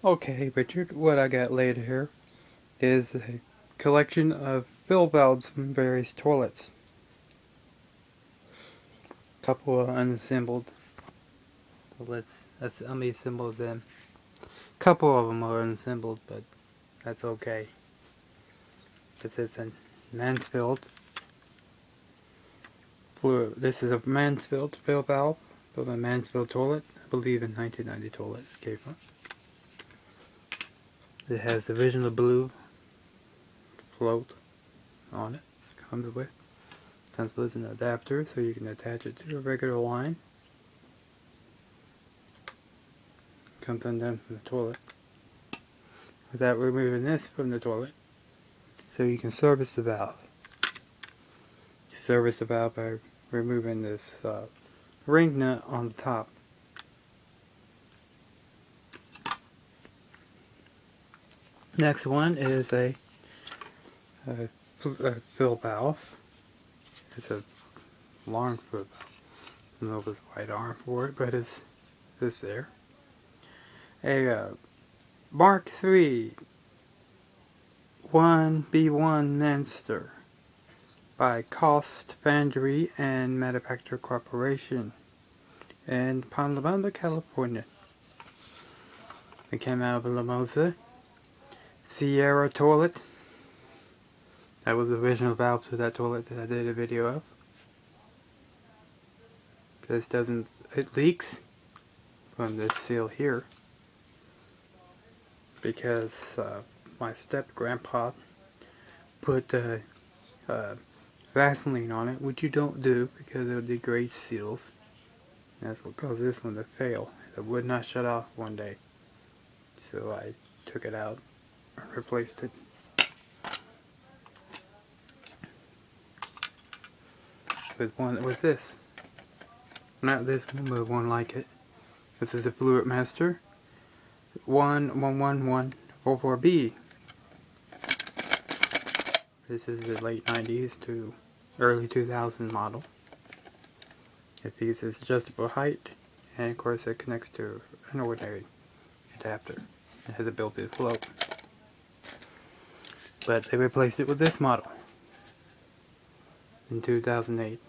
Okay, Richard, what I got later here is a collection of fill valves from various toilets. Couple of unassembled. Let me assemble them. Couple of them are unassembled, but that's okay. This is a Mansfield. This is a Mansfield fill valve from a Mansfield toilet. I believe in 1990 toilet came from. It has the original blue float on it. Comes with an adapter so you can attach it to a regular line. Comes undone from the toilet without removing this from the toilet, so you can service the valve. You service the valve by removing this ring nut on the top. Next one is a fill valve. It's a long fill valve. I don't know if it's the right arm for it, but it's this there. A Mark III 1B1 Manster by Cost Foundry and Manufacturer Corporation in Palomar, California. It came out of a Lamosa Sierra toilet. That was the original valve to that toilet that I did a video of. It leaks from this seal here because my step-grandpa put Vaseline on it, which you don't do because it'll degrade seals. That's what caused this one to fail. It would not shut off one day. So I took it out and replaced it. With this. Not this one, but one like it. This is a Fluid Master 11144B. This is the late 90s to early 2000 model. It uses adjustable height, and of course it connects to an ordinary adapter. It has a built-in float. But they replaced it with this model in 2008.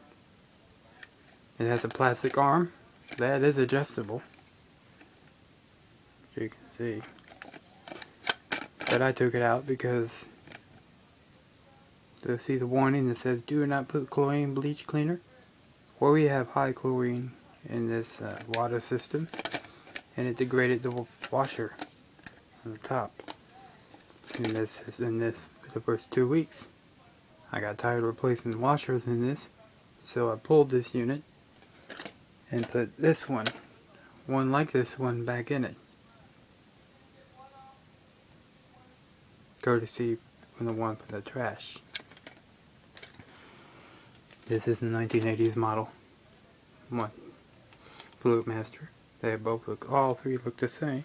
It has a plastic arm that is adjustable, as you can see. But I took it out because to see the warning that says do not put chlorine bleach cleaner. Well, we have high chlorine in this water system, and it degraded the washer on the top. In this for the first 2 weeks. I got tired of replacing the washers in this, so I pulled this unit and put this one like this one, back in it. Courtesy from the one from the trash. This is the 1980s model. One Fluid Master. They both all three look the same.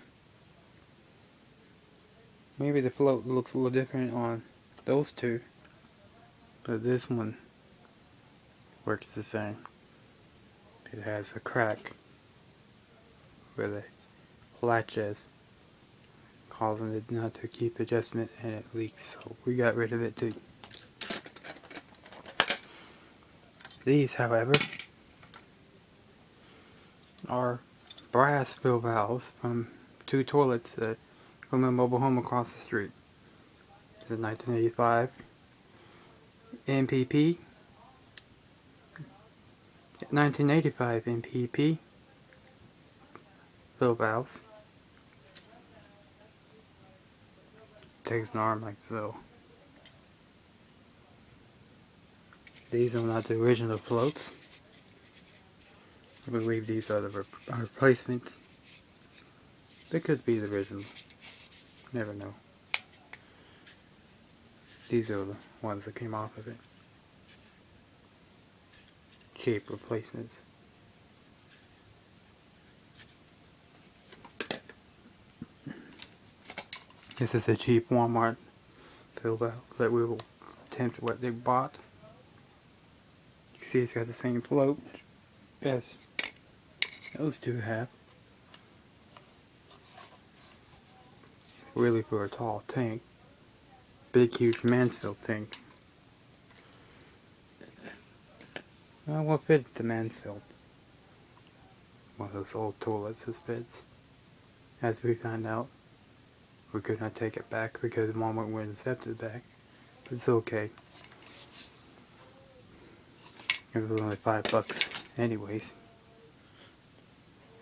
Maybe the float looks a little different on those two, but this one works the same. It has a crack where the latch is, causing it not to keep adjustment, and it leaks, so we got rid of it too. These, however, are brass fill valves from two toilets from a mobile home across the street. This is 1985 MPP, 1985 MPP fill valves. Takes an arm like so. These are not the original floats. I believe these are the replacements. They could be the original. Never know. These are the ones that came off of it. Cheap replacements. This is a cheap Walmart fill valve that we will attempt what they bought. You can see it's got the same float as those two have. really for a tall tank. Big huge Mansfield tank. Well, what fit the Mansfield? One of those old toilets that fits. As we found out, we could not take it back because Walmart wouldn't accept it back. But it's okay. It was only $5 anyways.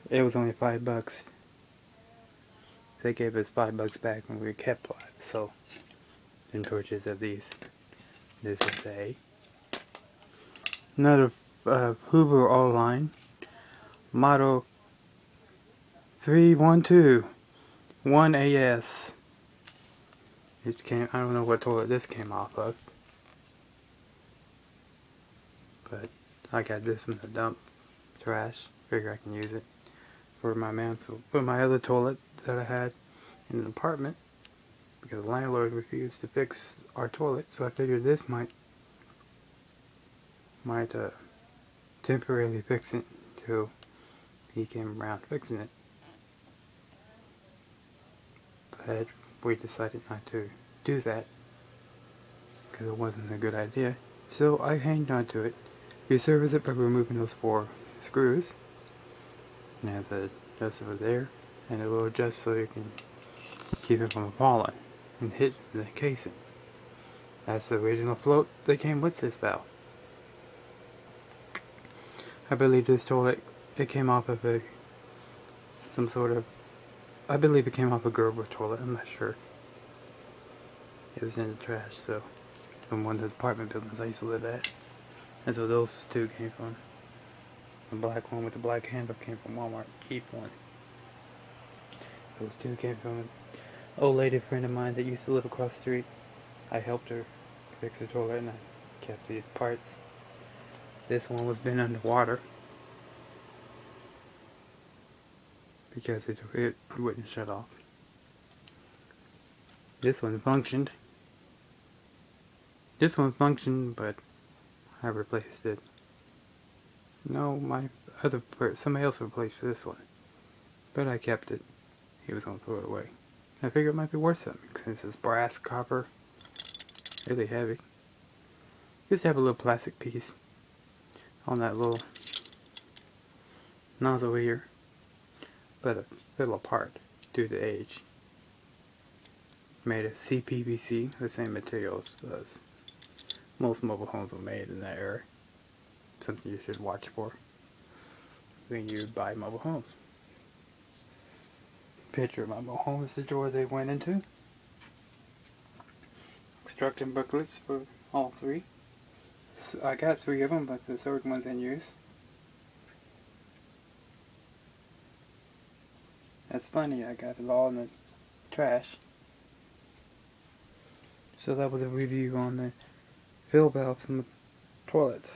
It was only $5. They gave us $5 back when we kept 5. So, in purchase of these, this is another Hoover All-Line Model 312 1AS. It came. I don't know what toilet this came off of, but I got this in the dump trash. Figure I can use it for my Mansfield, for my other toilet that I had in an apartment, because the landlord refused to fix our toilet. So I figured this might temporarily fix it until he came around fixing it. But we decided not to do that because it wasn't a good idea. So I hanged on to it. We service it by removing those 4 screws. And have the adjuster there, and it will adjust so you can keep it from falling and hit the casing. That's the original float that came with this valve. I believe this toilet, it came off of I believe it came off a Gerber toilet, I'm not sure. It was in the trash, so, from one of the apartment buildings I used to live at. And so those 2 came from. The black one with the black handle came from Walmart. Cheap one. Those 2 came from an old lady friend of mine that used to live across the street. I helped her fix the toilet and I kept these parts. This one was been underwater because it wouldn't shut off. This one functioned. This one functioned, but I replaced it. No, somebody else replaced this one, but I kept it. He was gonna throw it away. I figured it might be worth something since it's brass, copper, really heavy. Just have a little plastic piece on that little nozzle here, but it fell apart due to age. Made of CPVC, the same material as most mobile homes were made in that era. Something you should watch for when you buy mobile homes. Picture of my mobile home is the door they went into. Instruction booklets for all 3. So I got 3 of them, but the 3rd one's in use. That's funny, I got it all in the trash. So that was a review on the fill valve from the toilets.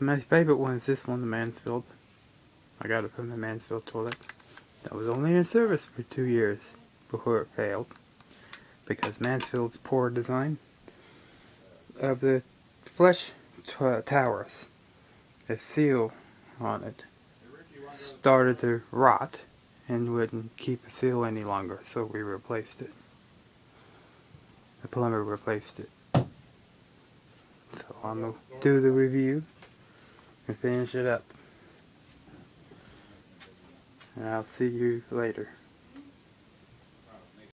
My favorite one is this one, the Mansfield. I got it from the Mansfield toilet. That was only in service for 2 years before it failed, because Mansfield's poor design of the flush towers, the seal on it, started to rot and wouldn't keep the seal any longer, so we replaced it. The plumber replaced it. So I'm going to do the review and finish it up. And I'll see you later.